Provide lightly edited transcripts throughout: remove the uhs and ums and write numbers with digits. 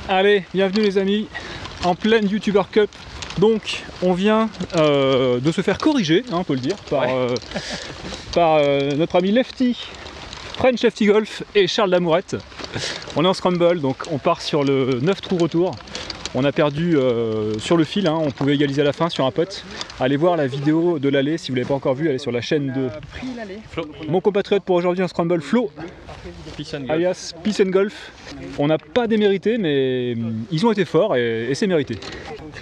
Allez, bienvenue les amis, en pleine YouTuber Cup. Donc on vient de se faire corriger, hein, on peut le dire, par notre ami Lefty, French Lefty Golf et Charles Lamourette. On est en scramble, donc on part sur le 9 trous retour. On a perdu sur le fil, hein, on pouvait égaliser à la fin sur un putt. Allez voir la vidéo de l'allée si vous ne l'avez pas encore vue, allez sur la chaîne de mon compatriote pour aujourd'hui en scramble, Flo, alias Peace and Golf. On n'a pas démérité, mais ils ont été forts et c'est mérité.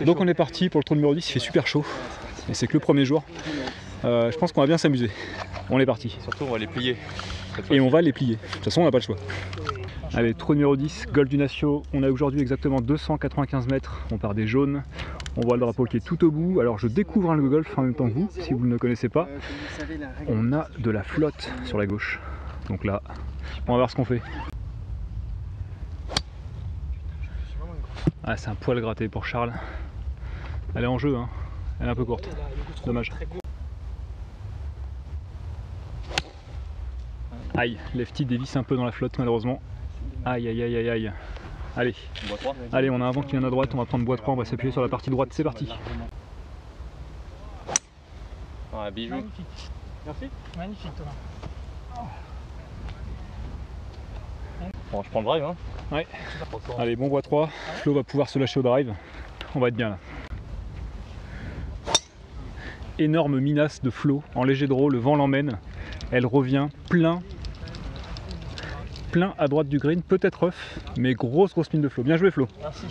Donc on est parti pour le trou numéro 10, il fait super chaud. Et c'est que le premier jour. Je pense qu'on va bien s'amuser. On est parti. Surtout on va les plier. Et on va les plier. De toute façon on n'a pas le choix. Allez, trou numéro 10, Golf du Natio. On a aujourd'hui exactement 295 mètres. On part des jaunes. On voit le drapeau qui est tout au bout. Alors je découvre le golf en même temps que vous, si vous ne le connaissez pas. On a de la flotte sur la gauche. Donc là, on va voir ce qu'on fait. Ah, c'est un poil gratté pour Charles. Elle est en jeu, hein. Elle est un peu courte. Dommage. Aïe, Lefty dévisse un peu dans la flotte malheureusement. Aïe aïe aïe aïe aïe. Allez, allez, on a un vent qui vient à droite, on va prendre bois 3, on va s'appuyer sur la partie droite, c'est parti. Ah, bijou. Magnifique. Merci. Magnifique Thomas. Bon, je prends le drive, hein. Ouais. Allez, bon bois 3, Flo va pouvoir se lâcher au drive. On va être bien là. Énorme minace de Flo en léger draw, le vent l'emmène. Elle revient plein à droite du green, peut-être off, mais grosse mine de Flo. Bien joué Flo. Merci.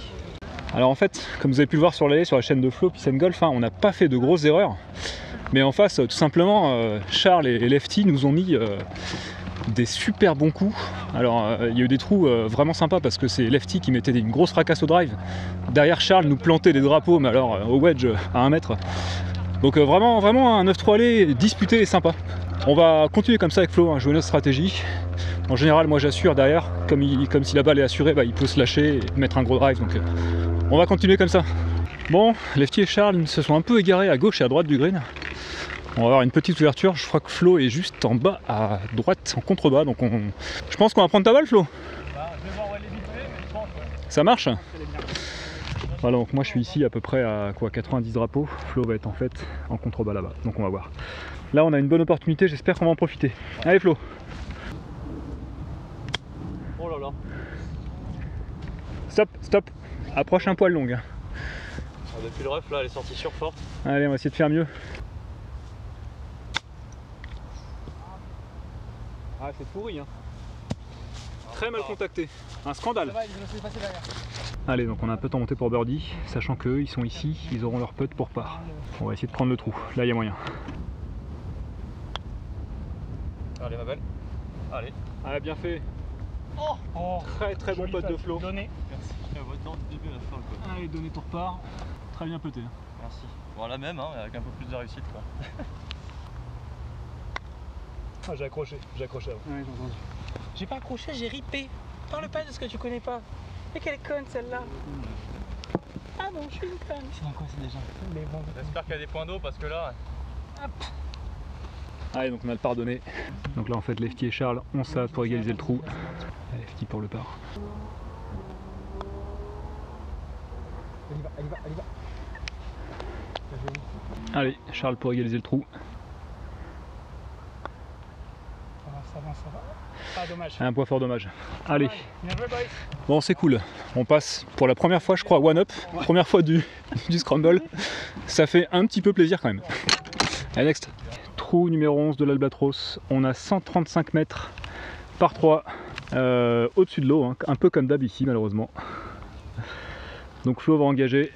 Alors en fait, comme vous avez pu le voir sur l'allée, sur la chaîne de Flo, Peace and Golf, hein, on n'a pas fait de grosses erreurs. Mais en face, tout simplement, Charles et Lefty nous ont mis des super bons coups. Alors il y a eu des trous vraiment sympas parce que c'est Lefty qui mettait une grosse fracasse au drive. Derrière Charles nous plantait des drapeaux, mais alors au wedge à 1 mètre. Donc vraiment un 9-3 allée disputé et sympa. On va continuer comme ça avec Flo, hein, jouer notre stratégie. En général, moi j'assure derrière, comme si la balle est assurée, bah, il peut se lâcher et mettre un gros drive. Donc on va continuer comme ça. Bon, Lefty et Charles se sont un peu égarés à gauche et à droite du green. On va avoir une petite ouverture. Je crois que Flo est juste en bas à droite, en contrebas. Donc je pense qu'on va prendre ta balle, Flo. Bah, je vais voir où elle est vite fait, mais je pense que ça marche. elle est bien. Voilà, donc moi je suis ici à peu près à quoi, 90 drapeaux. Flo va être en fait en contrebas là-bas. Donc on va voir. Là on a une bonne opportunité, j'espère qu'on va en profiter. Allez Flo. Oh là là. Stop. Approche un poil longue. Ah, depuis le ref là, elle est sortie sur forte. Allez, on va essayer de faire mieux. Ah, c'est pourri, hein. Très mal contacté. Un scandale. Ça va, je me suis passé derrière. Allez, donc on a un peu temps monté pour birdie, sachant qu'eux ils sont ici, ils auront leur putt pour part. On va essayer de prendre le trou. Là, il y a moyen. Allez, ma belle. Allez. Ah, bien fait. Oh, Très bon putt de Flo. Donné. Merci. Votre temps du début à la fin, quoi. Allez, donner ton repart. Très bien putté. Merci. Bon, la même, hein, avec un peu plus de réussite, quoi. Ah, j'ai accroché avant. Ouais, j'ai entendu. J'ai pas accroché, j'ai ripé. Parle pas de ce que tu connais pas. Mais quelle conne celle-là. Ah bon, je suis une conne. C'est dans quoi c'est déjà? Mais bon. J'espère qu'il y a des points d'eau parce que là. Hop. Allez, donc on a le pardonné. Donc là en fait Lefty et Charles ont ça pour égaliser le trou. Lefty pour le par. Elle y va. Allez, Charles pour égaliser le trou. Ça va. Ah, dommage. Un point fort dommage. Allez, Bien joué, boys. bon c'est cool. On passe pour la première fois je crois one up. Première fois du scramble. Ça fait un petit peu plaisir quand même. Allez, next. Trou numéro 11 de l'Albatros. On a 135 mètres par 3 au-dessus de l'eau, hein. Un peu comme d'hab ici malheureusement. Donc Flo va engager.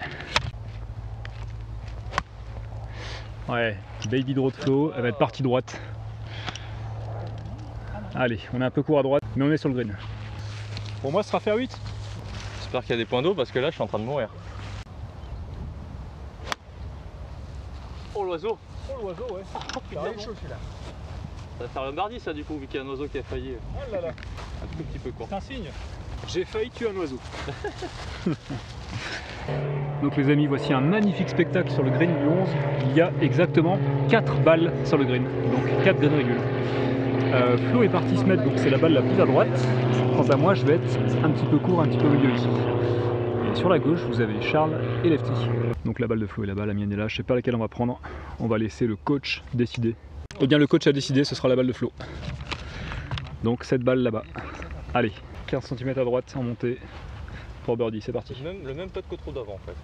Ouais, baby draw de Flo, elle va être partie droite. Allez, on est un peu court à droite, mais on est sur le green. Pour moi, ce sera faire 8. J'espère qu'il y a des points d'eau parce que là, je suis en train de mourir. Oh l'oiseau. Oh, l'oiseau, ouais. Oh putain, C'est chaud celui-là. ça va faire le mardi ça du coup, vu qu'il y a un oiseau qui a failli. Oh là là. Un tout petit peu court. C'est un signe. J'ai failli tuer un oiseau. Donc les amis, voici un magnifique spectacle sur le green du 11. Il y a exactement 4 balles sur le green, donc 4 green régules. Flo est parti se mettre, donc c'est la balle la plus à droite. Quant à moi, je vais être un petit peu court, un petit peu au milieu ici. sur la gauche, vous avez Charles et Lefty. Donc la balle de Flo est là-bas, la mienne est là. Je sais pas laquelle on va prendre. On va laisser le coach décider. Eh bien, le coach a décidé, ce sera la balle de Flo. Donc cette balle là-bas. Allez, 15 cm à droite en montée pour birdie, c'est parti. Le même putt que trop d'avant en fait.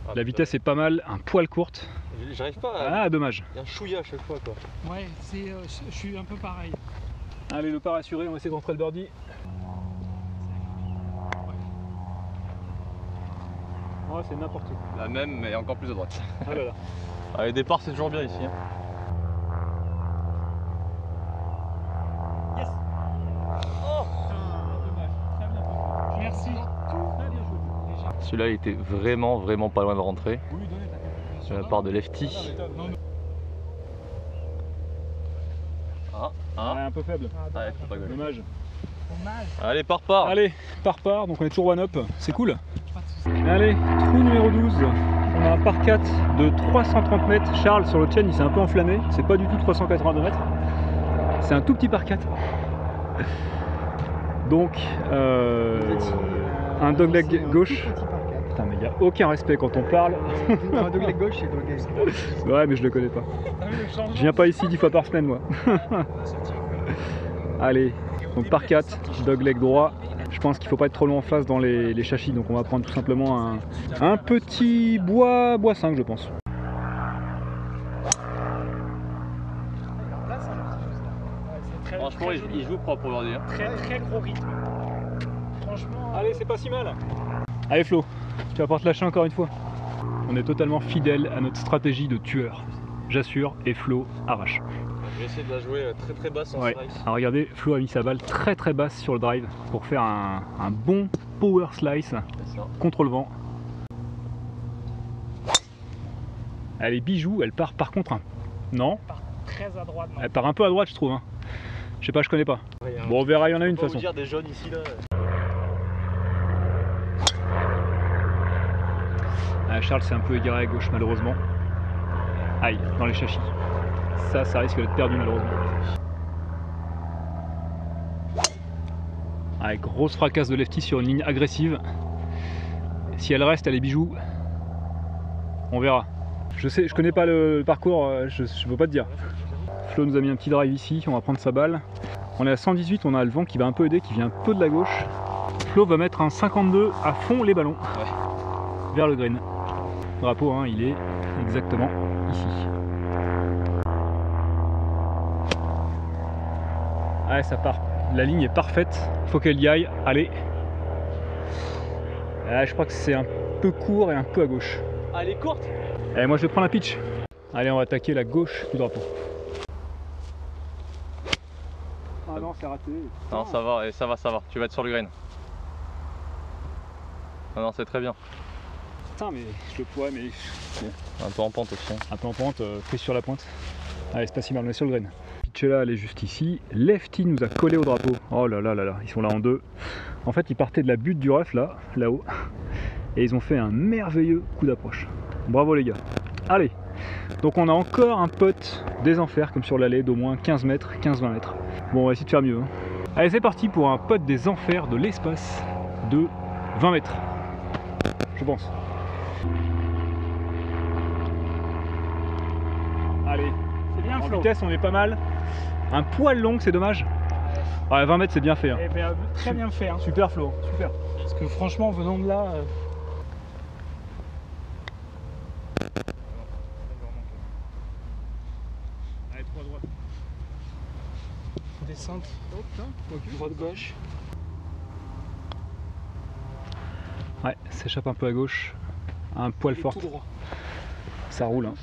Ah, La vitesse est pas mal, un poil courte. J'arrive pas à... Ah, dommage. Il y a un chouïa à chaque fois quoi. Ouais, je suis un peu pareil. Allez, le par assuré, on va essayer de rentrer le birdie. Oh, c'est n'importe où. La même mais encore plus à droite. Ah là là. Allez, départ c'est toujours bien ici. Hein. Yes. Oh dommage, très bien joué. Merci. Très bien joué. Celui-là il était vraiment pas loin de rentrer. Oui, donnez De la part de Lefty. Ouais, un peu faible. Ouais, faut pas gauche. Dommage. Dommage. Allez, part. Allez, part, donc on est toujours one up, c'est cool. Allez, trou numéro 12. On a un par 4 de 330 mètres. Charles sur le chain il s'est un peu enflammé. C'est pas du tout 382 mètres. C'est un tout petit par 4. Donc, un dogleg gauche. Putain, mais il n'y a aucun respect quand on parle. Un dogleg gauche, c'est dogleg. Ouais, mais je le connais pas. Je viens pas ici 10 fois par semaine, moi. Allez, donc par 4, dogleg droit. Je pense qu'il faut pas être trop loin en face dans les châssis, donc on va prendre tout simplement un petit bois 5, je pense. Franchement, il joue propre aujourd'hui. Hein. Très gros rythme. Franchement. Allez, c'est pas si mal. Allez Flo, tu vas pouvoir te lâcher encore une fois. On est totalement fidèle à notre stratégie de tueur. J'assure, et Flo arrache. Je vais essayer de la jouer très basse en Ouais. slice. Alors regardez, Flo a mis sa balle très basse sur le drive pour faire un bon power slice C'est ça. contre le vent. Elle est bijou, elle part par contre non, Très à droite. Non. elle part un peu à droite je trouve. Hein. Je sais pas, je connais pas. Ouais, Bon on verra, il y en a une de toute façon. façon. Dire des jaunes ici là. Ah, Charles s'est un peu égaré à gauche malheureusement. Aïe, dans les châssis. Ça risque d'être perdu malheureusement. Allez, grosse fracasse de Lefty sur une ligne agressive. Si elle reste, elle est bijou. On verra. Je connais pas le parcours, je peux pas te dire. Flo nous a mis un petit drive ici, on va prendre sa balle. On est à 118, on a le vent qui va un peu aider, qui vient un peu de la gauche. Flo va mettre un 52 à fond les ballons. Ouais. Vers le green. Le drapeau, hein, il est exactement ici. Ouais, ça part. La ligne est parfaite. Faut qu'elle y aille. Allez. Je crois que c'est un peu court et un peu à gauche. Elle est courte. Allez, moi je vais prendre la pitch. Allez, on va attaquer la gauche du drapeau. Ah non, c'est raté. Non, ça va, ça va. Tu vas être sur le green. Non, c'est très bien. Putain, mais je le pourrais, mais Un peu en pente aussi. Hein. un peu en pente, prise sur la pointe. Allez, c'est pas si mal, on est sur le green. Pitchella, elle est juste ici. Lefty nous a collé au drapeau. Oh là là là là, ils sont là en deux. En fait, ils partaient de la butte du rough là-haut. Et ils ont fait un merveilleux coup d'approche. Bravo les gars. Allez, donc on a encore un putt des enfers, comme sur l'allée, d'au moins 15 mètres, 15-20 mètres. Bon, on va essayer de faire mieux. Hein. Allez, c'est parti pour un putt des enfers de l'espace de 20 mètres. Je pense. Allez, C'est bien en Flo. vitesse, on est pas mal. Un poil long, c'est dommage. Ouais, 20 mètres, c'est bien fait. Hein. Eh ben, très bien fait. Hein. Super Flo, super. Parce que franchement, venant de là. Allez, 3 droite. Descente. Droite-gauche. Ouais, s'échappe un peu à gauche. Un poil fort. Tout droit. Ça roule. Hein.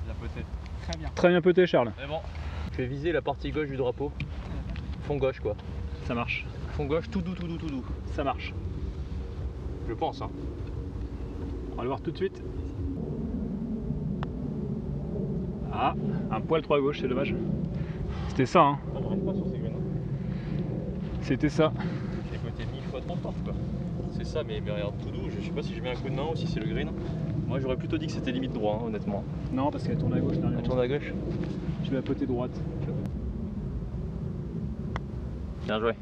La peut-être. Très bien. Très bien pété, Charles. Mais bon. Je vais viser la partie gauche du drapeau. Fond gauche quoi. Ça marche. Fond gauche, tout doux. Ça marche. Je pense hein. On va le voir tout de suite. Ah, un poil trop à gauche, c'est dommage. C'était ça, hein. Ça ne rentre pas sur ces graines. C'était ça. J'ai côté 1000 fois trop fort quoi. C'est ça, mais regarde tout doux. Je sais pas si je mets un coup de main ou si c'est le green. Moi j'aurais plutôt dit que c'était limite droit, hein, honnêtement. Non, parce qu'elle tourne à gauche. Elle tourne à gauche. Je vais à côté droite. Bien joué.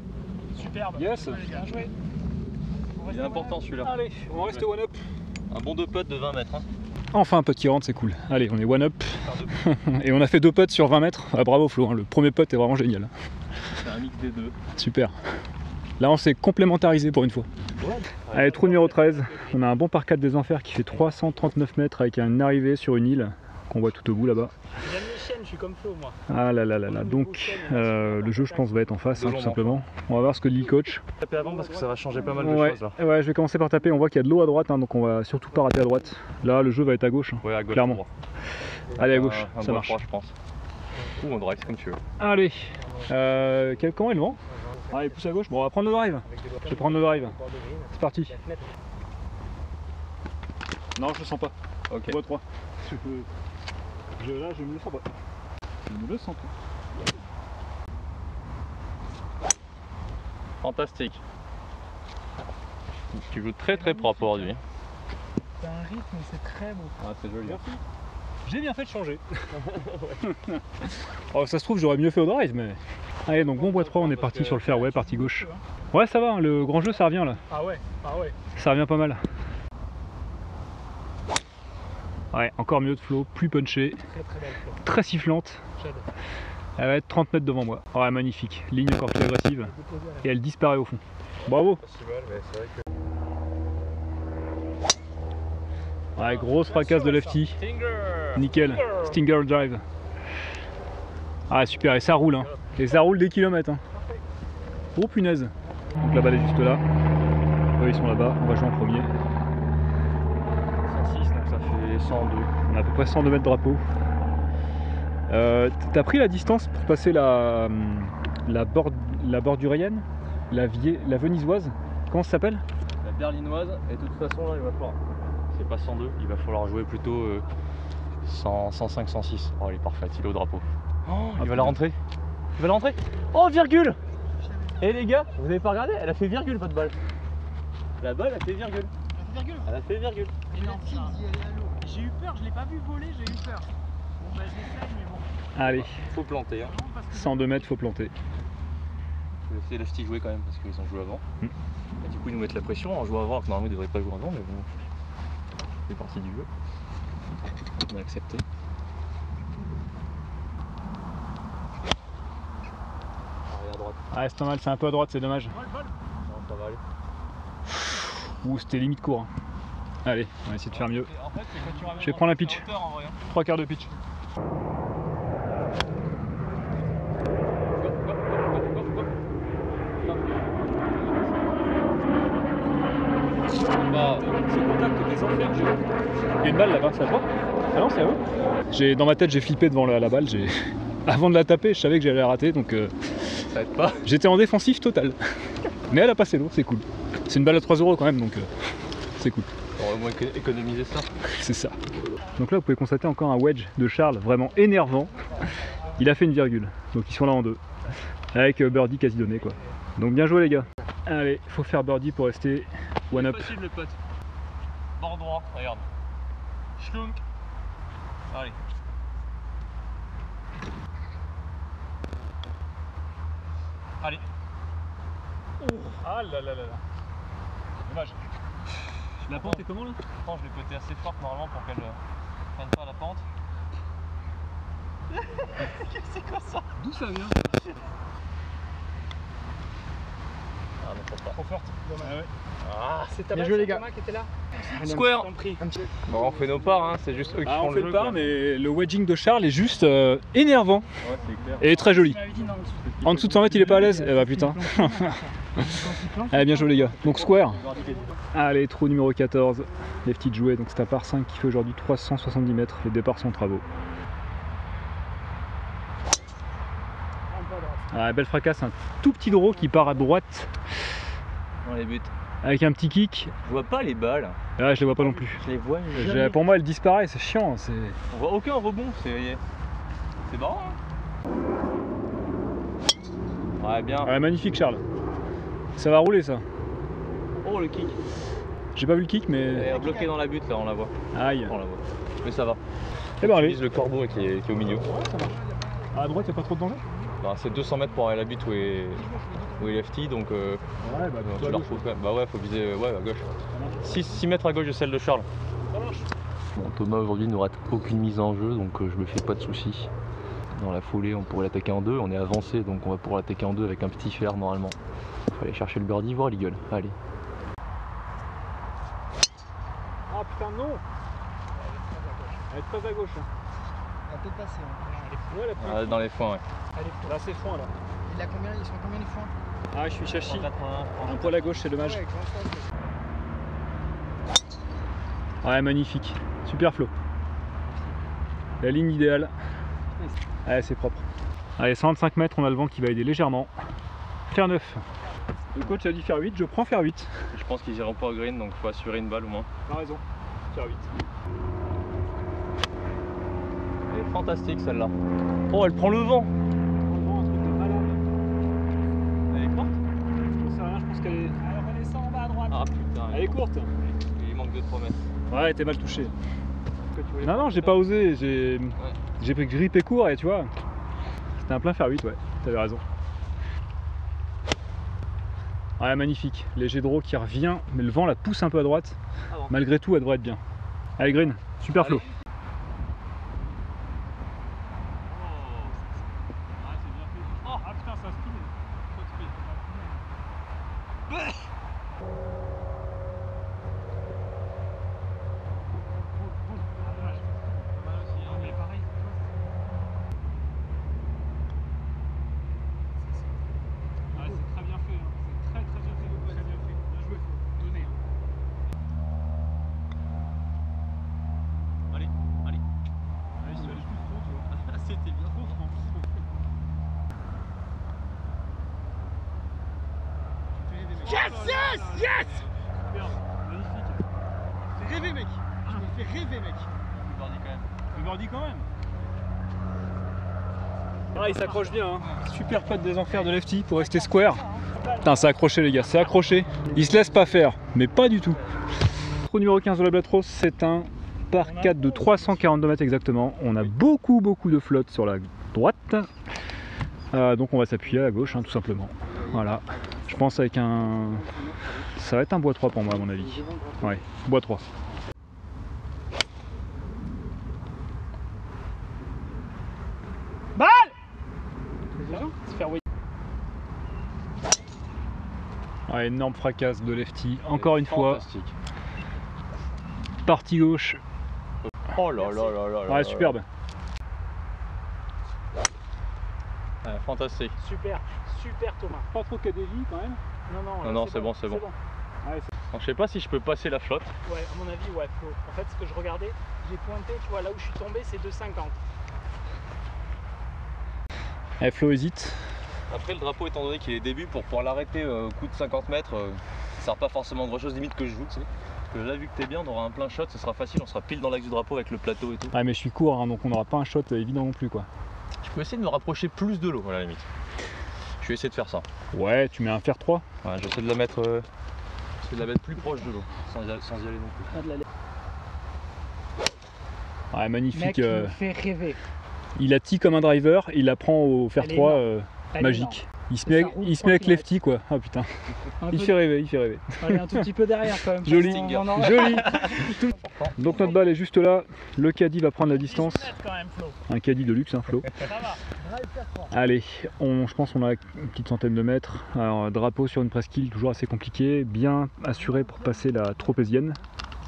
Superbe. Yes. Bien joué. Il est important celui-là. Allez, on reste one up. Un bon 2 putts de 20 mètres. Hein. Enfin un putt qui rentre, c'est cool. Allez, on est one up. Et on a fait 2 putts sur 20 mètres. Ah, bravo Flo, hein. Le premier putt est vraiment génial. C'est un mix des deux. Super. Là on s'est complémentarisé pour une fois. Allez, trou numéro 13. On a un bon par 4 des enfers qui fait 339 mètres avec une arrivée sur une île qu'on voit tout au bout là-bas. J'aime les chaînes, je suis comme Flo moi. Ah là là là là. Donc le jeu je pense va être en face hein, tout simplement. On va voir ce que dit le coach. Taper avant parce que ça va changer pas mal de Ouais, choses là. ouais, je vais commencer par taper. On voit qu'il y a de l'eau à droite hein, donc on va surtout pas rater à droite. Là le jeu va être à gauche. Hein, Ouais, à gauche. clairement. Allez à gauche, Un ça bon marche. 3, je pense. Ou on drive, c'est comme tu veux. Allez, comment est le vent? Allez, pousse à gauche. Bon, on va prendre le drive. Je vais prendre le drive. C'est parti. Non, je le sens pas. Ok. Voie 3. Là, je me le sens pas. Je me le sens pas. Fantastique. Tu joues très très propre aujourd'hui. C'est un rythme, c'est très beau. Ah, c'est joli. Merci. J'ai bien fait de changer. Oh, ça se trouve, j'aurais mieux fait au drive, mais. Allez, donc bon bois 3, on est parti sur le fairway, partie gauche. Ouais, ça va, hein, le grand jeu ça revient là. Ah ouais, ah ouais. Ça revient pas mal. Ouais, encore mieux de flow, plus punché, Très très belle Flo. très sifflante. J'adore. Elle va être 30 mètres devant moi. Ouais, magnifique. Ligne encore plus agressive. Et elle disparaît au fond. Bravo. Ouais, grosse fracasse de lefty. Nickel. Stinger drive. Ah, super. Et ça roule. Hein. Et ça roule des kilomètres. Hein. Oh punaise. Donc la balle est juste là. Eux, ils sont là-bas. On va jouer en premier. 106, donc ça fait 102. On a à peu près 102 mètres de drapeau. T'as pris la distance pour passer la bordurienne, la venisoise, comment ça s'appelle? La berlinoise, et de toute façon là il va falloir. C'est pas 102, il va falloir jouer plutôt 105, 106. Oh il est parfait, il est au drapeau. Oh, il va la rentrer. Il va la rentrer. Oh virgule. Et les gars, vous avez pas regardé? Elle a fait virgule votre balle. La balle a fait virgule. Elle a fait virgule. Énorme ça. J'ai eu peur, je l'ai pas vu voler, j'ai eu peur. Bon bah j'essaye mais bon. Allez, Faut planter. Hein. 102 mètres, faut planter. Je vais laisser Lefty jouer quand même parce qu'ils ont joué avant. Et du coup ils nous mettent la pression en jouant avant alors que normalement ils devraient pas jouer avant mais bon. C'est partie du jeu. On a accepté. Arrière à droite. Ah, c'est pas mal, c'est un peu à droite, c'est dommage. Non, ça va aller. Ouh, c'était limite court. Hein. Allez, on va essayer de faire mieux. En fait, c'est quand tu ramènes Je vais prendre la pitch. hauteur, en vrai, hein. 3 quarts de pitch. C'est contact des enfers. Il y a une balle là-bas, c'est à toi? Ah non, c'est à eux. Dans ma tête, j'ai flippé devant la balle. Avant de la taper, je savais que j'allais la rater, donc Ça aide pas. j'étais en défensif total. Mais elle a passé l'eau, c'est cool. C'est une balle à 3 € quand même, donc c'est cool. On va au moins économiser ça. C'est ça. Donc là, vous pouvez constater encore un wedge de Charles vraiment énervant. Il a fait une virgule, donc ils sont là en deux. Avec birdie quasi donné quoi. Donc bien joué les gars. Allez, faut faire birdie pour rester one up. Facile le pote. Bord droit, regarde. Schlunk. Allez. Allez. Ah là là là là. Dommage. La pente est comment là? Attends, je l'ai pété assez forte normalement pour qu'elle prenne pas la pente. C'est quoi ça? D'où ça vient? Ah mais faut pas. Trop forte. Ah ouais. Ah, C'est ta Bien balle, joué, les c'est gars. Thomas qui était là. Square. Compris. Bon, on fait nos parts, hein. C'est juste eux qui font on le fait jeu. le part, quoi. mais le wedging de Charles est juste énervant Ouais, c'est clair. et très joli. Tu m'avais dit non, En dessous de 100 mètres, il est pas à l'aise. Eh bah putain. Allez, bien joué les gars. Donc square. Allez, trou numéro 14. Les petites jouées. Donc c'est à part 5 qui fait aujourd'hui 370 mètres. Les départs sont en travaux. Ah, belle fracasse. Un tout petit draw qui part à droite Dans les buts. avec un petit kick. Je vois pas les balles. Ah, je les vois pas non plus. Je les vois jamais. Pour moi, elle disparaît. C'est chiant. On voit aucun rebond. C'est marrant. Hein. Ouais, bien. Ouais, magnifique Charles. Ça va rouler ça. Oh le kick. J'ai pas vu le kick, Elle mais est bloquée dans la butte là, on la voit. aïe. On la voit. Mais ça va. Eh ben allez. Utilise le corbeau qui est au milieu. À droite, y'a pas trop de danger? Bah, c'est 200 mètres pour aller à la butte où est lefty, donc tu leur fous quand même. Bah ouais, faut viser à gauche. 6 mètres à gauche de celle de Charles. Ça marche. Bon, Thomas aujourd'hui ne rate aucune mise en jeu, donc je me fais pas de soucis. Dans la foulée, on pourrait l'attaquer en deux, on est avancé, donc on va pouvoir l'attaquer en deux avec un petit fer normalement. Faut aller chercher le birdie, voir l'eagle. Allez. Ah putain non. Elle est très à gauche. Elle va peut-être passer. Hein. Ouais, Ah, dans les foins, ouais. là c'est franc là. Il a combien, ils sont combien les foins? Ah je suis chachi. 180, Un poil à gauche, c'est dommage. Ouais, Ouais, magnifique. Super flow. La ligne idéale. Ouais, c'est propre. Allez, 125 mètres, on a le vent qui va aider légèrement. Faire 9. Le coach a dit faire 8, je prends faire 8. Je pense qu'ils iront pas au green, donc faut assurer une balle au moins. T'as raison. Faire 8. Elle est fantastique celle-là. Oh, elle prend le vent. Un truc de malade. Elle est courte. Je sais rien, je pense qu'elle est. Alors on descend en bas à droite. Ah putain, Elle est courte. il manque 2-3 mètres. Ouais, t'es mal touché. Non, j'ai pas osé. J'ai pris grippé court et tu vois. C'était un plein faire 8, ouais. T'avais raison. Ouais, magnifique. Léger draw qui revient, mais le vent la pousse un peu à droite. Ah bon. Malgré tout, elle devrait être bien. Allez, green. Super flow. Ah putain, ça spin. C'est très bien fait, c'est très bien fait, bien joué, faut donner. Allez. Allez, si tu vas aller plus trop, tu vois. C'était bien. Trop franc. Yes. Super, magnifique. Fais rêver mec. Tu me fais rêver mec. Le birdie quand même. Ah, il s'accroche bien, hein. Super putt des enfers de lefty pour rester square. Putain, c'est accroché les gars, c'est accroché. Il se laisse pas faire, mais pas du tout. Trou numéro 15 de la Blatrose, c'est un par 4 de 342 mètres exactement. On a beaucoup de flotte sur la droite. Donc on va s'appuyer à la gauche, hein, tout simplement. Voilà. Je pense avec un... Ça va être un bois 3 pour moi à mon avis. Ouais, bois 3. Balle! Ouais, énorme fracasse de lefty, encore une fois. Fantastique. Partie gauche. Oh là là là là là. Ouais, superbe. Ouais, fantastique. Super Thomas. Pas trop KDJ quand même. Non, c'est bon. Ouais, Alors, je sais pas si je peux passer la flotte. Ouais, à mon avis, ouais, Flo. En fait, ce que je regardais, j'ai pointé, tu vois, là où je suis tombé, c'est 2,50. Flo hésite. Après, le drapeau, étant donné qu'il est début, pour pouvoir l'arrêter au coup de 50 mètres, ça sert pas forcément grand chose, limite que je joue, tu sais. Parce que là, vu que t'es bien, on aura un plein shot, ce sera facile, on sera pile dans l'axe du drapeau avec le plateau et tout. Ouais, mais je suis court, hein, donc on n'aura pas un shot évident non plus, quoi. Je peux essayer de me rapprocher plus de l'eau, à la limite. Je vais essayer de faire ça. Ouais, tu mets un fer 3. Ouais, j'essaie de la mettre, plus proche de l'eau, sans y aller non plus. Ouais, magnifique. Mec, il me fait rêver. Il a tee comme un driver, il la prend au fer Elle est 3 Elle est magique. Il se Et met, ça roule il se met avec 3 lefty quoi. Ah putain. Un Il peu- fait rêver, il fait rêver. Allez, un tout petit peu derrière quand même. Joli. Non, non, non. Joli. Donc notre balle est juste là. Le caddie va prendre la 10 distance. mètres quand même, Flo. Un caddie de luxe, hein, Flo. Ça va. Drive faire 3. Allez, je pense qu'on a une petite centaine de mètres. Alors, drapeau sur une presqu'île, toujours assez compliqué. Bien assuré pour passer la tropézienne.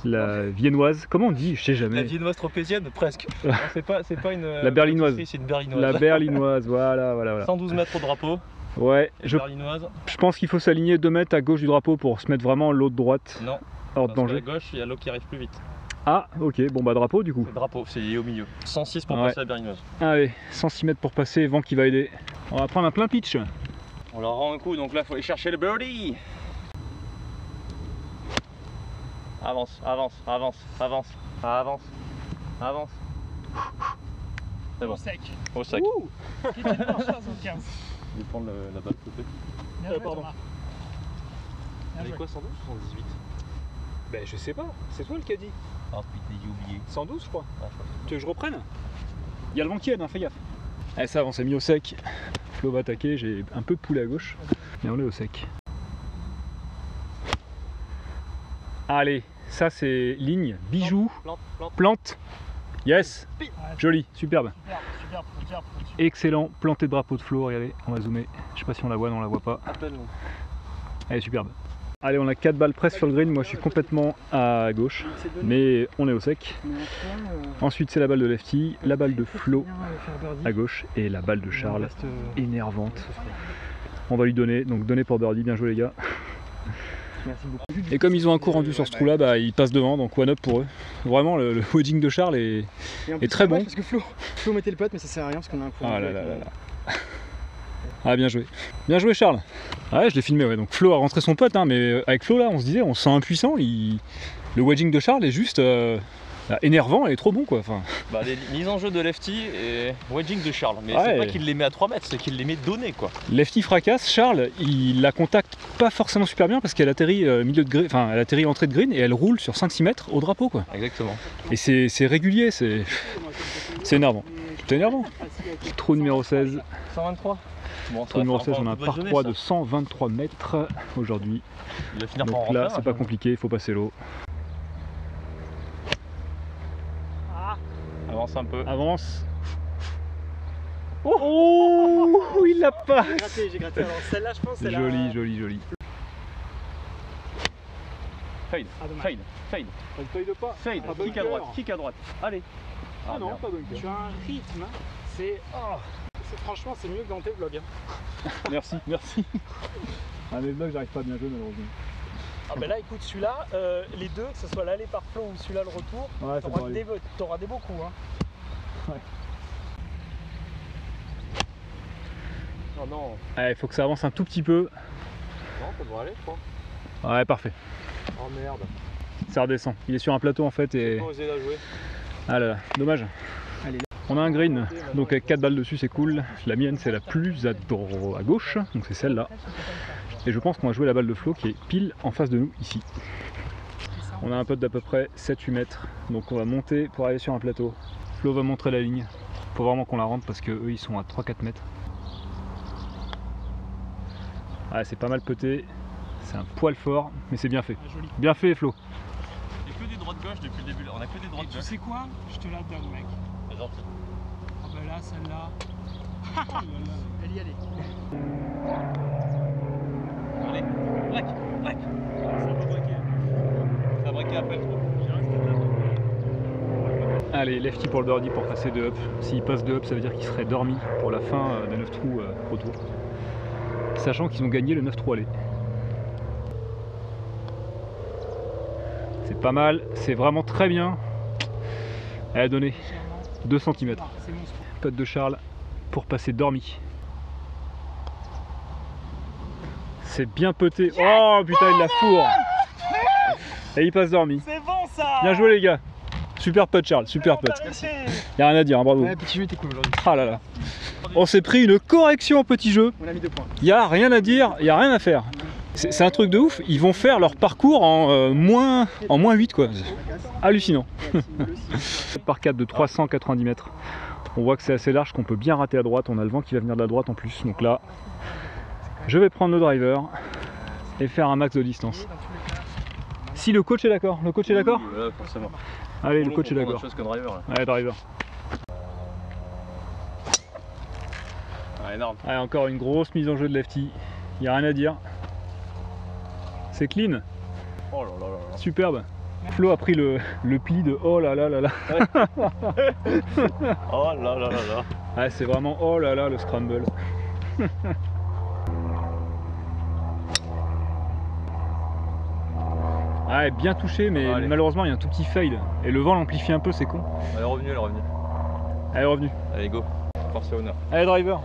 La viennoise. Comment on dit? Je sais La jamais. viennoise tropézienne, presque. Non, c'est pas une. La berlinoise. C'est une berlinoise. La berlinoise, voilà. 112 mètres au drapeau. Ouais, je Berlinoise. pense qu'il faut s'aligner 2 mètres à gauche du drapeau pour se mettre vraiment l'autre droite Non. hors de Parce qu'à danger. gauche, il y a l'eau qui arrive plus vite. Ah, ok, bon bah drapeau du coup. Le drapeau, c'est au milieu. 106 pour Ouais. passer la berlinoise. Allez, 106 mètres pour passer, vent qui va aider. On va prendre un plein pitch. On leur rend un coup, donc là, il faut aller chercher le birdie. Avance. C'est bon, Au sec. au sec. Ouh. Petite pencheuse au 15. Je vais prendre la balle côté. Bien joué, pardon. Thomas. Bien Elle est joué. quoi, 112 ou 118? Ben je sais pas, c'est toi le caddie. Ah putain, j'ai oublié. 112 je crois. Ah, je crois que Tu veux que je reprenne? Il y a le vent qui aide, hein, fais gaffe. Allez, ça, on s'est mis au sec. Flo va attaquer, j'ai un peu poulet à gauche, mais on est au sec. Allez, ça c'est ligne, bijou, plante. Yes, joli, superbe. Excellent, planté de drapeau de Flo, regardez, on va zoomer. Je sais pas si on la voit, non on la voit pas. Elle est superbe. Allez, on a 4 balles presque sur le green, moi je suis complètement à gauche, mais on est au sec. Ensuite c'est la balle de Lefty, la balle de Flo à gauche et la balle de Charles, énervante. On va lui donner, donc donner pour birdie, bien joué les gars. Merci beaucoup. Et comme ils ont un coup rendu sur ce trou là, bah, ils passent devant, donc one up pour eux. Vraiment le wedging de Charles est très bon. Parce que Flo mettait le putt mais ça sert à rien parce qu'on a un coup rendu. Ah bien joué. Bien joué Charles. Ouais, je l'ai filmé, ouais. Donc Flo a rentré son pote, hein, mais avec Flo là on se disait, on se sent impuissant. Le wedging de Charles est juste énervant et trop bon quoi. Enfin... Bah, les mises en jeu de Lefty et wedging de Charles, mais c'est pas qu'il les met à 3 mètres, c'est qu'il les met donnés quoi. Lefty fracasse, Charles il la contacte pas forcément super bien parce qu'elle atterrit milieu de green, enfin elle atterrit entrée de green et elle roule sur 5-6 mètres au drapeau quoi. Exactement. Et c'est régulier, c'est énervant. C'est énervant. Trou numéro 16. 123. Bon, Trou numéro 16, on a un par 3 de 123 mètres aujourd'hui. Il va finir donc par là, c'est pas compliqué, il faut passer l'eau. Avance un peu. Avance. Oh, il l'a pas. J'ai gratté. Alors celle-là, je pense, c'est joli, joli, joli. Fade, fade, fade. Ça ne fade pas. Fade, kick à droite, kick à droite. Allez. Ah non, pas bunker. Tu as un rythme, franchement, c'est mieux que dans tes vlogs. Hein. Merci, merci. Ah, mes vlogs, j'arrive pas à bien jouer malheureusement. Ah bah là, écoute, celui-là, les deux, que ce soit l'aller par Flo ou celui-là le retour, ouais, t'auras des beaux coups. Hein. Ouais. Oh non. Il faut que ça avance un tout petit peu. Non, ça devrait aller, je crois. Ouais, parfait. Oh merde. Ça redescend. Il est sur un plateau en fait et... Pas osé la jouer. Ah là là, dommage. Allez. On a un green, donc avec 4 balles dessus c'est cool. La mienne c'est la plus à gauche, donc c'est celle-là. Et je pense qu'on va jouer la balle de Flo qui est pile en face de nous ici. On a un putt d'à peu près 7-8 mètres, donc on va monter pour aller sur un plateau. Flo va montrer la ligne. Faut vraiment qu'on la rentre parce que eux ils sont à 3-4 mètres. Ah, c'est pas mal putté, c'est un poil fort, mais c'est bien fait. Bien fait Flo. Il n'y a que des droites-gauche depuis le début là, on a que des droites-gauche. Tu sais quoi? Je te la donne, mec. C'est gentil. Ah bah là, celle-là. Elle y allait. Allez, braque, braque. Ça va braquer. Ça va braquer après le trou. Allez, lefty pour le birdie pour passer 2 up. S'il passe 2 up, ça veut dire qu'il serait dormi pour la fin des 9 trous retour. Sachant qu'ils ont gagné le 9 trous aller. C'est pas mal, c'est vraiment très bien. Elle a donné 2 cm. Putt de Charles pour passer dormi. C'est bien putté. Oh putain, il la fourre. Et il passe dormi. C'est bon ça. Bien joué les gars. Super putt Charles, super putt. Y'a rien à dire, hein, bravo. Ouais, petit jeu était cool aujourd'hui. Ah là là. On s'est pris une correction au petit jeu. On a mis 2 points. Y'a rien à dire, y'a rien à faire. C'est un truc de ouf, ils vont faire leur parcours en moins 8 quoi. Hallucinant. Par 4 de 390 mètres. On voit que c'est assez large, qu'on peut bien rater à droite. On a le vent qui va venir de la droite en plus. Donc là, je vais prendre le driver et faire un max de distance. Si le coach est d'accord, le coach est d'accord ? Ouais, forcément. Allez, le coach est d'accord. Chose que driver, là. Allez, driver. Ah, énorme. Allez, encore une grosse mise en jeu de lefty. Il n'y a rien à dire. C'est clean. Oh là là là là. Superbe. Flo a pris le pli de oh là là là là. Oh là là là là. Ah, c'est vraiment oh là là le scramble. Ah, bien touché, mais malheureusement il y a un tout petit fade. Et le vent l'amplifie un peu, c'est con. Elle est revenue, elle est revenue. Elle est revenue. Allez, go. Force et honneur. Allez, driver.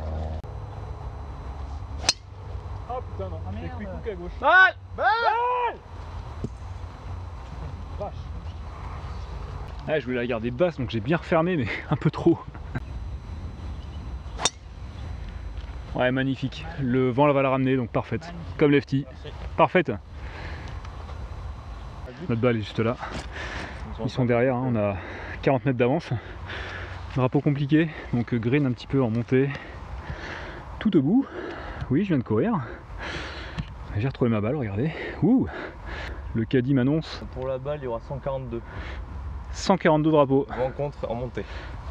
Ah putain, non. C'est quick hook à gauche. Balle! Balle! Vache. Ah, je voulais la garder basse, donc j'ai bien refermé, mais un peu trop. Ouais, magnifique. Le vent là va la ramener, donc parfaite. Comme lefty. Parfaite. Notre balle est juste là. Ils sont derrière, hein. On a 40 mètres d'avance. Drapeau compliqué, donc green un petit peu en montée. Tout debout. Oui, je viens de courir. J'ai retrouvé ma balle, regardez. Ouh. Le caddie m'annonce. Pour la balle, il y aura 142. 142 drapeaux. Vent contre en montée.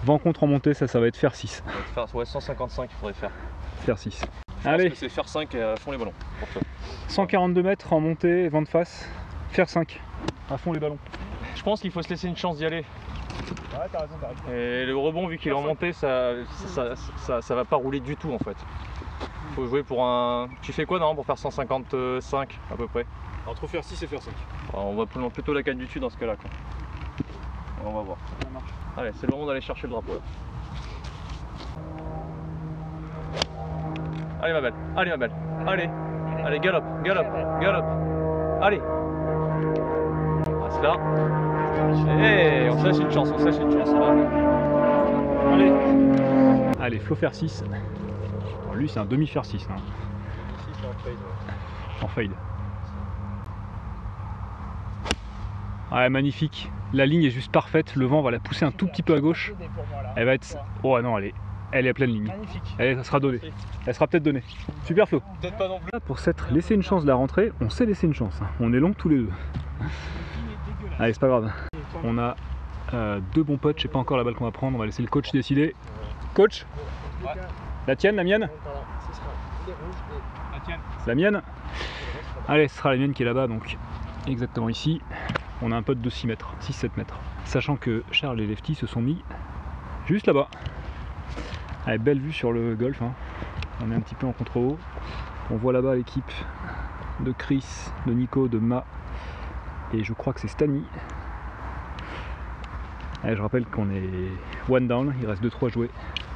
Vent contre en montée, ça va être faire 6. Ouais, 155 il faudrait faire. Faire 6. Je Allez. pense que c'est faire 5 et à fond les ballons. Pour toi. 142 mètres en montée, vent de face. Faire 5. À fond les ballons. Je pense qu'il faut se laisser une chance d'y aller. Ouais, t'as raison, t'as raison. Et le rebond, vu qu'il est en montée, ça va pas rouler du tout en fait. Faut jouer pour un. Tu fais quoi non pour faire 155 à peu près? Entre faire 6 et faire 5. Alors, on va plutôt la canne du dessus dans ce cas-là. On va voir. Ça marche. Allez, c'est le moment d'aller chercher le drapeau là. Allez ma belle, allez ma belle, allez, allez galop, galop, galop, allez. Reste là. Et on se laisse une chance, on se laisse une chance. Allez. Allez, Flo faire 6. Lui c'est un demi faire 6. Hein. En fade. Ouais, magnifique. La ligne est juste parfaite. Le vent va la pousser un tout petit peu à gauche. Elle va être. Oh non, elle est à pleine ligne. Magnifique. Elle sera donnée. Elle sera peut-être donnée. Super Flo. Peut-être pas non plus. Pour s'être laissé une chance de la rentrée, on s'est laissé une chance. On est longs tous les deux. Allez, c'est pas grave. On a deux bons potes. Je sais pas encore la balle qu'on va prendre. On va laisser le coach décider. Coach, Ouais. la tienne, la mienne? La mienne? Allez, ce sera la mienne qui est là-bas, donc exactement ici. On a un pote de 6 mètres, 6-7 mètres. Sachant que Charles et Lefty se sont mis juste là-bas. Allez, belle vue sur le golf. Hein. On est un petit peu en contre-haut. On voit là-bas l'équipe de Chris, de Nico, de Ma. Et je crois que c'est Stani. Allez, je rappelle qu'on est one down, il reste 2-3 jouets.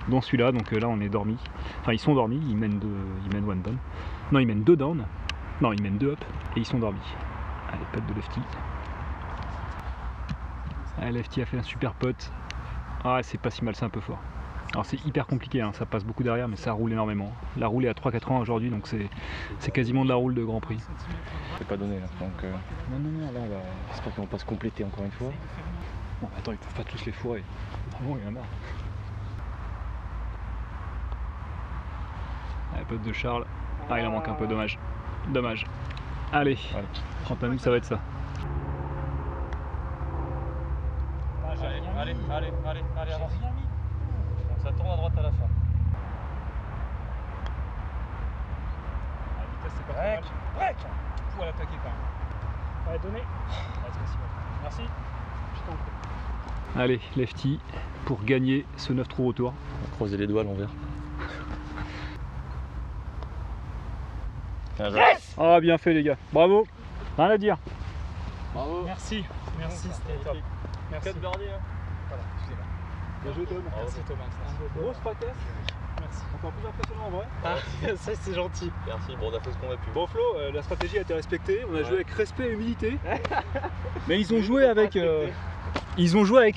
Dans celui-là, donc là on est dormi. Enfin, ils sont dormis, ils mènent one down. Non, ils mènent 2 down. Non, ils mènent 2 up et ils sont dormis. Allez, pote de Lefty. Allez, Lefty a fait un super pote. Ah, c'est pas si mal, c'est un peu fort. Alors c'est hyper compliqué, hein, ça passe beaucoup derrière, mais ça roule énormément. La roule est à 3,80 aujourd'hui, donc c'est quasiment de la roule de Grand Prix. C'est pas donné là, donc Non, là on va... j'espère qu'ils vont pas se compléter encore une fois. Bon, attends, ils peuvent pas tous les fourrer. Ah bon, il y en a marre. Allez, pote de Charles. Ah, il en manque un peu, dommage. Dommage. Allez, Allez. quant à nous, ça va être ça. Allez, avance. Ça tourne à droite à la fin. La vitesse, c'est pas trop mal. Break. Faut l'attaquer quand même. Allez, donner. Merci. Je t'en prie. Allez, Lefty, pour gagner ce 9 trous retour. On va croiser les doigts à l'envers. Yes. Ah, bien fait les gars, bravo. Rien à dire. Bravo. Merci. Merci, c'était top. Merci. 4 birdie, hein. Voilà, excusez-moi. Bien joué Tom. Merci Thomas. Grosse patate. Merci. Encore plus impressionnant en vrai. Ah, ça c'est gentil. Merci, bon on a fait ce qu'on a pu. Bon Flo, la stratégie a été respectée, on a joué avec respect et humilité. Mais ils ont joué avec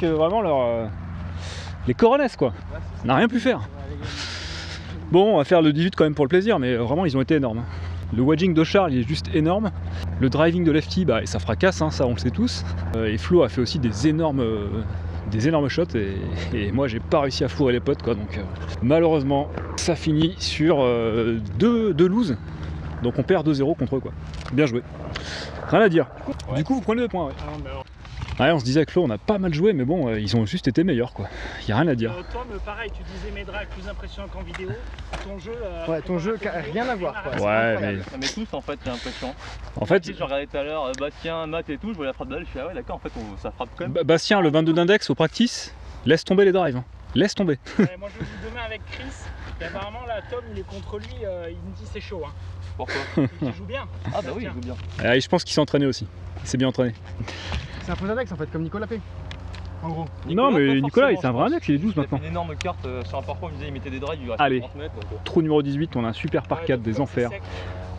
vraiment leur les coronesses quoi. On n'a rien pu faire. Bon, on va faire le 18 quand même pour le plaisir, mais vraiment ils ont été énormes. Le wedging de Charles il est juste énorme. Le driving de Lefty, bah, ça fracasse, hein, ça on le sait tous. Et Flo a fait aussi des énormes shots et moi j'ai pas réussi à fourrer les potes quoi, donc malheureusement ça finit sur 2 loses, donc on perd 2-0 contre eux quoi. Bien joué, rien à dire. Ouais. Du coup vous prenez 2 points. Ouais. Ah, mais alors, Ouais, on se disait avec Flo on a pas mal joué, mais bon ils ont juste été meilleurs quoi, y a rien à dire. Tom, pareil, tu disais mes drags plus impressionnants qu'en vidéo. Ton jeu. Ouais, ton jeu, rien à voir, quoi. Ouais, Mais tous en fait j'ai l'impression. en fait Je regardais tout à l'heure Bastien, Matt et tout, je voyais la frappe de balle, je suis ah ouais d'accord en fait ça frappe quand même. Bastien le 22 d'index au practice, laisse tomber les drives, hein. Laisse tomber. Ouais, moi je joue demain avec Chris. Et apparemment là, Tom il est contre lui, il me dit c'est chaud. Hein. Pourquoi? Il joue bien. Ah bah oui il joue bien. Et je pense qu'il s'est entraîné aussi, il s'est bien entraîné. C'est un faux index en fait, comme Nicolas P. En gros. Non mais pas Nicolas forcément, c'est un vrai je pense. index, il est 12 Il a fait maintenant. une énorme carte sur un parcours, il me disait il mettait des drives, il restait Allez. 30 mètres. Donc, Trou numéro 18, on a un super par 4 des enfers.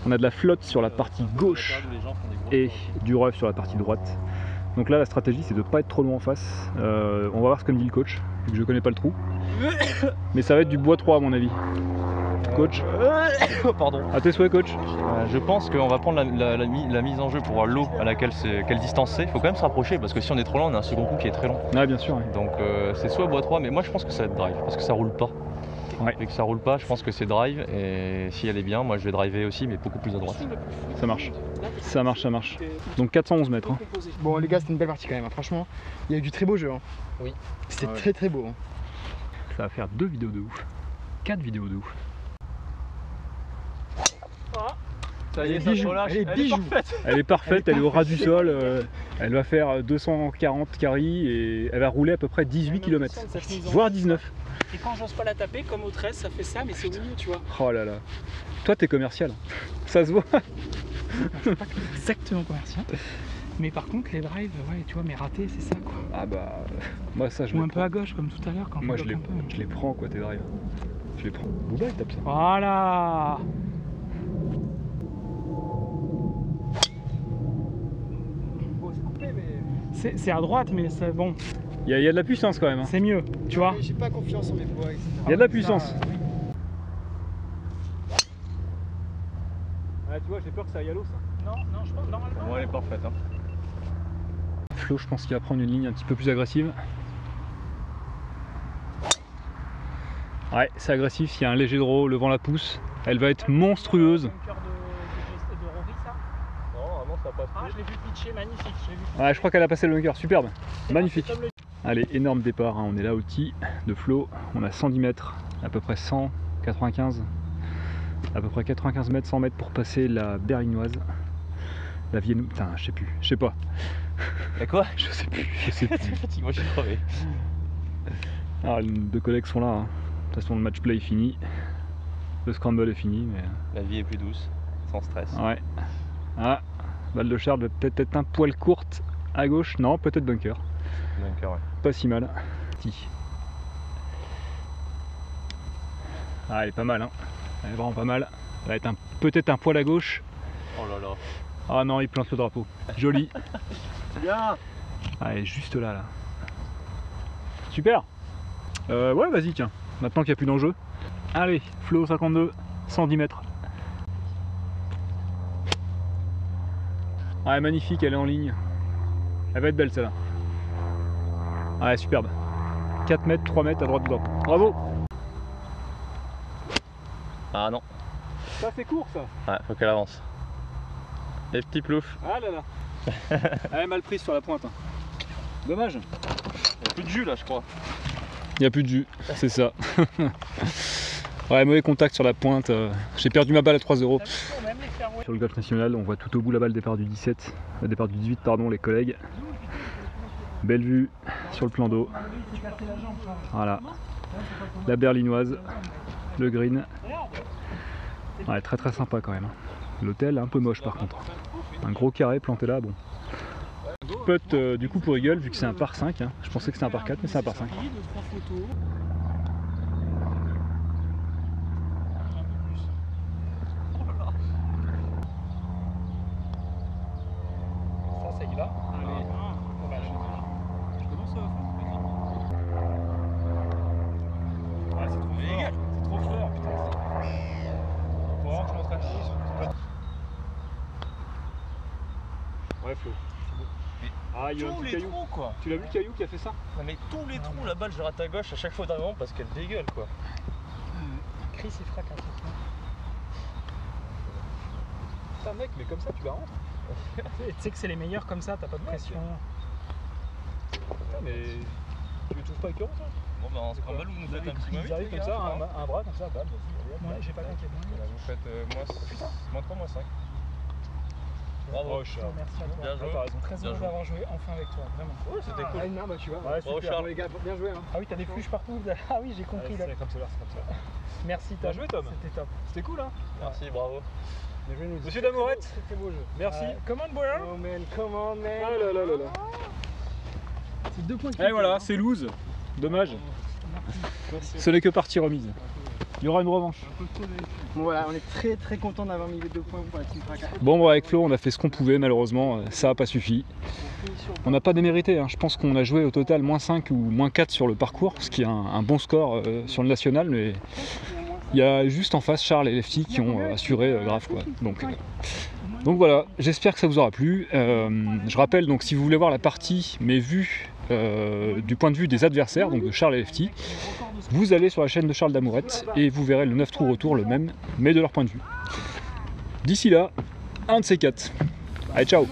On a de la flotte sur la partie gauche et du rough sur la partie droite. Donc là la stratégie c'est de pas être trop loin en face. On va voir ce que me dit le coach, vu que je connais pas le trou. Mais ça va être du bois 3 à mon avis. Coach, Pardon. à tes souhaits, coach. Je pense qu'on va prendre la mise en jeu pour voir l'eau à laquelle quelle distance c'est. Il faut quand même se rapprocher parce que si on est trop loin, on a un second coup qui est très long. Ouais, bien sûr. Ouais. Donc c'est soit bois 3, mais moi je pense que ça va être drive parce que ça roule pas. Ouais. Et que ça roule pas, je pense que c'est drive. Et si elle est bien, moi je vais driver aussi, mais beaucoup plus à droite. Ça marche. Ça marche, ça marche. Donc 411 mètres. Hein. Bon les gars, c'était une belle partie quand même, hein. Franchement, il y a eu du très beau jeu. Hein. Oui. C'était Ah ouais. très très beau. Hein. Ça va faire 2 vidéos de ouf. 4 vidéos de ouf. Ça y est, ça se relâche. Elle est bijou. Elle est parfaite, elle est au ras du sol. Elle va faire 240 carry et elle va rouler à peu près 18 km. Voire 19. Et quand j'ose pas la taper, comme au 13, ça fait ça, mais c'est au milieu, tu vois. Oh là là. Toi, t'es commercial. Ça se voit. C'est pas exactement commercial. Mais par contre, les drives, ouais, tu vois, mais ratés, c'est ça, quoi. Ah bah. Moi, ça, je Ou les un peu prends. à gauche, comme tout à l'heure, quand Moi, je je les, bloque un peu. je les prends, quoi, tes drives. Je les prends. Bouba, il tape ça. Voilà. C'est à droite, mais c'est bon, Il y a de la puissance quand même. Hein. c'est mieux, tu vois. J'ai pas confiance en mes bois, etc. Il y a de la puissance. Ça, Ouais, tu vois, j'ai peur que ça aille à l'eau, ça. Non, non, je pense normalement. Bon, elle est parfaite. Hein. Flo, je pense qu'il va prendre une ligne un petit peu plus agressive. Ouais, c'est agressif, il y a un léger draw, le vent la pousse. Elle va être monstrueuse. Le bunker de Rory, ça. Non, vraiment ça passe. Ah, je l'ai vu pitcher, magnifique. Je l'ai vu. Ouais, je crois qu'elle a passé le bunker, superbe. Magnifique. Comme le- Allez, énorme départ, hein. On est là au tee de Flo. On a 110 mètres, à peu près 195. À peu près 95 mètres, 100 mètres pour passer la Berlinoise. La Viennoise, putain, je sais pas. Et quoi? Je sais plus. Moi je suis crevé. Ah, les deux collègues sont là. Hein. De toute façon, le match play est fini. Le scramble est fini, mais. La vie est plus douce, sans stress. Ouais. Ah, balle de Charles va peut-être être un poil courte à gauche. Non, peut-être bunker. Bunker, ouais. Pas si mal. Si. Ah, elle est pas mal. Hein. Elle est vraiment pas mal. Elle va être peut-être un poil à gauche. Oh là là. Ah non, il plante le drapeau. Joli. Bien. Ah, elle est juste là, là. Super. Ouais, vas-y, tiens. Maintenant qu'il n'y a plus d'enjeu. Allez, Flo 52, 110 mètres. Ouais, magnifique, elle est en ligne. Elle va être belle celle-là. Ouais, superbe. 4 mètres, 3 mètres à droite du drapeau. Bravo. Ah non. Ça c'est court ça. Ouais, faut qu'elle avance. Les petits ploufs. Ah là là. Elle est mal prise sur la pointe. Hein. Dommage. Il n'y a plus de jus là, je crois. Il n'y a plus de jus, c'est ça. Ouais, mauvais contact sur la pointe. J'ai perdu ma balle à 3€. Même les fairways. Sur le golf national, on voit tout au bout là-bas le départ du 17, le départ du 18, pardon, les collègues. Belle vue sur le plan d'eau. Voilà. La berlinoise, le green. Ouais, très très sympa quand même. L'hôtel un peu moche par contre. Un gros carré planté là, bon. Putt du coup pour Eagle, vu que c'est un par 5. Hein. Je pensais que c'était un par 4, mais c'est un par 5. Ça, ça y va. Allez. Oh, bah, je commence à ah, c'est trop fort. C'est trop fort, putain. Faut vraiment que je m'entraîne. Ouais, Flo. Ah, il y a un Tous petit les caillou. trous quoi. Tu l'as vu le caillou qui a fait ça? Non mais tous les trous, la balle je rate à gauche à chaque fois d'avant parce qu'elle dégueule quoi. Chris, il frappe un truc. Putain mec, mais comme ça tu la rentres. Tu sais que c'est les meilleurs comme ça, t'as pas de pression. Putain mais tu le trouves pas écœurant ça? Bon bah on se scramble ou vous faites un petit Ils arrivent comme ça, un bras comme ça, bam, vas-y. Ouais, j'ai pas compté. Vous faites moins 3, moins 5. Bravo. Oh, Charles. Merci à toi. Bien joué. T'as raison. Très Bien heureux joué. d'avoir joué enfin avec toi, vraiment. Ouais, c'était cool. Ah, non, bah tu vois. Ouais, Bravo, super. Charles. Bon, les gars, bien joué. Hein. Ah oui, t'as des fluches partout. Ah oui, j'ai compris là. C'est comme ça, c'est comme ça. Merci Tom. Bien joué, Tom. C'était top. C'était cool hein. Merci, bravo. Bien joué, nous. Monsieur Damourette. Très très beau jeu. Merci. Come on, boy. Oh man, come on man. Oh là là là là. C'est 2 points qui Et voilà, c'est loose. Dommage. Ce n'est que partie remise. Il y aura une revanche. Bon voilà, on est très très content d'avoir mis les 2 points pour la team Fracas. Bon, bon, avec Flo, on a fait ce qu'on pouvait, malheureusement, ça n'a pas suffi. On n'a pas démérité, hein. Je pense qu'on a joué au total moins 5 ou moins 4 sur le parcours, ce qui est un bon score sur le national, mais Il y a juste en face Charles et Lefty qui ont assuré grave quoi. Donc voilà, j'espère que ça vous aura plu. Je rappelle donc si vous voulez voir la partie mais vue du point de vue des adversaires, donc de Charles et Lefty, vous allez sur la chaîne de Charles Damourette et vous verrez le 9 trous retour le même, mais de leur point de vue. D'ici là, un de ces quatre. Allez, ciao!